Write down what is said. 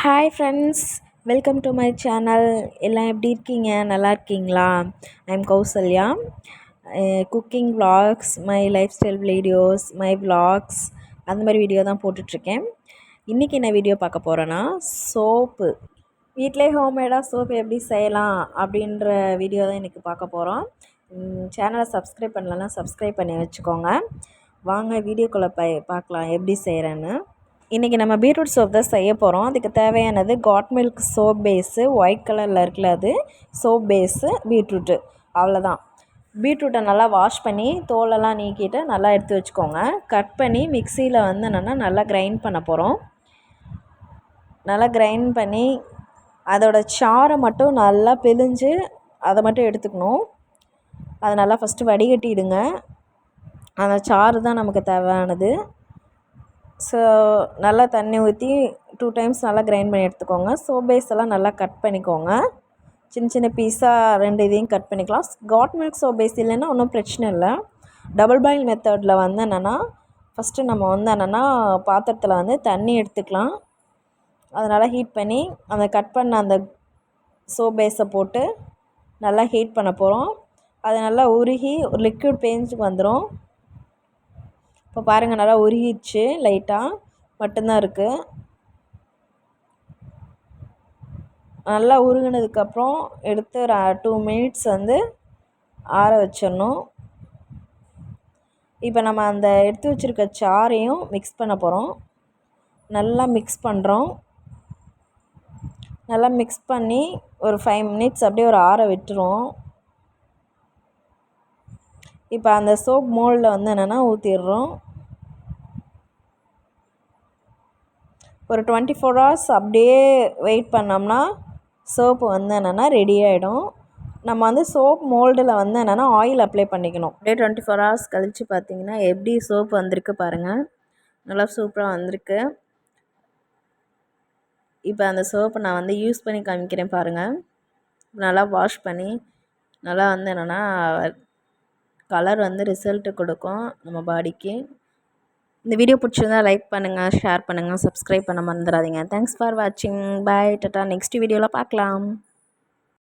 Hi friends, welcome to my channel. எல்லாம் எப்படி இருக்கீங்க? நல்லா இருக்கீங்களா? I am Kausalya. Cooking vlogs, my life style videos, my vlogs அந்த மாதிரி வீடியோ தான் போட்டுட்ருக்கேன். இன்றைக்கி என்ன வீடியோ பார்க்க போகிறேன்னா, சோப்பு வீட்டிலே ஹோம்மேடாக சோப்பு எப்படி செய்யலாம் அப்படின்ற வீடியோ தான் இன்றைக்கி பார்க்க போகிறோம். சேனலை சப்ஸ்கிரைப் பண்ணலன்னா சப்ஸ்கிரைப் பண்ணி வச்சுக்கோங்க. வாங்க வீடியோக்குள்ளே பார்க்கலாம் எப்படி செய்கிறேன்னு. இன்றைக்கி நம்ம பீட்ரூட் சோப் தான் செய்ய போகிறோம். அதுக்கு தேவையானது goat milk soap base, white கலரில் இருக்குல்ல அது சோப் பேஸு, பீட்ரூட்டு, அவ்வளோதான். பீட்ரூட்டை நல்லா வாஷ் பண்ணி தோலெல்லாம் நீக்கிட்டு நல்லா எடுத்து வச்சுக்கோங்க. கட் பண்ணி மிக்சியில் வந்து என்னென்னா நல்லா கிரைண்ட் பண்ண போகிறோம். நல்லா கிரைண்ட் பண்ணி அதோடய சாறை மட்டும் நல்லா பிழிஞ்சு அதை மட்டும் எடுத்துக்கணும். அதை நல்லா ஃபஸ்ட்டு வடிகட்டிடுங்க. அந்த சாறு தான் நமக்கு தேவையானது. ஸோ நல்லா தண்ணி ஊற்றி 2 டைம்ஸ் நல்லா கிரைண்ட் பண்ணி எடுத்துக்கோங்க. சோப் பேஸ் எல்லாம் நல்லா கட் பண்ணிக்கோங்க. சின்ன சின்ன பீஸாக 2 இதையும் கட் பண்ணிக்கலாம். காட் மில்க் சோப் பேஸ் இல்லைன்னா ஒன்றும் பிரச்சனை இல்லை. டபுள் பாயில் மெத்தடில் வந்து என்னென்னா, ஃபஸ்ட்டு நம்ம வந்து என்னென்னா பாத்திரத்தில் வந்து தண்ணி எடுத்துக்கலாம். அதனால் ஹீட் பண்ணி அந்த கட் பண்ண அந்த சோப் பேஸை போட்டு நல்லா ஹீட் பண்ண போகிறோம். அது நல்லா உருகி ஒரு லிக்விட் பேஞ்சுக்கு வந்துடும். இப்போ பாருங்கள், நல்லா உருகிடுச்சு, லைட்டாக மட்டும்தான் இருக்குது. நல்லா உருகினதுக்கப்புறம் எடுத்து ஒரு 2 மினிட்ஸ் வந்து ஆற வச்சிடணும். இப்போ நம்ம அந்த எடுத்து வச்சுருக்க சாறையும் மிக்ஸ் பண்ண போகிறோம். நல்லா மிக்ஸ் பண்ணுறோம். நல்லா மிக்ஸ் பண்ணி ஒரு 5 மினிட்ஸ் அப்படியே ஒரு ஆற விட்டுரும். இப்போ அந்த சோப் மோல்டில் வந்து என்னென்னா ஊற்றிடுறோம். ஒரு 24 hours அப்படியே வெயிட் பண்ணோம்னா சோப்பு வந்து என்னென்னா ரெடி ஆகிடும். நம்ம வந்து சோப் மோல்டில் வந்து என்னென்னா ஆயில் அப்ளை பண்ணிக்கணும். அப்படியே 24 hours கழித்து பார்த்திங்கன்னா எப்படி சோப்பு வந்திருக்கு பாருங்கள். நல்லா சூப்பராக வந்திருக்கு. இப்போ அந்த சோப்பை நான் வந்து யூஸ் பண்ணி காமிக்கிறேன் பாருங்கள். நல்லா வாஷ் பண்ணி நல்லா வந்து என்னென்னா கலர் வந்து ரிசல்ட்டு கொடுக்கும் நம்ம பாடிக்கு. இந்த வீடியோ பிடிச்சிருந்தா லைக் பண்ணுங்கள், ஷேர் பண்ணுங்கள், சப்ஸ்கிரைப் பண்ண மறந்துடாதீங்க. தேங்க்ஸ் ஃபார் வாட்சிங். பாய், டாட்டா. நெக்ஸ்ட் வீடியோவில் பார்க்கலாம்.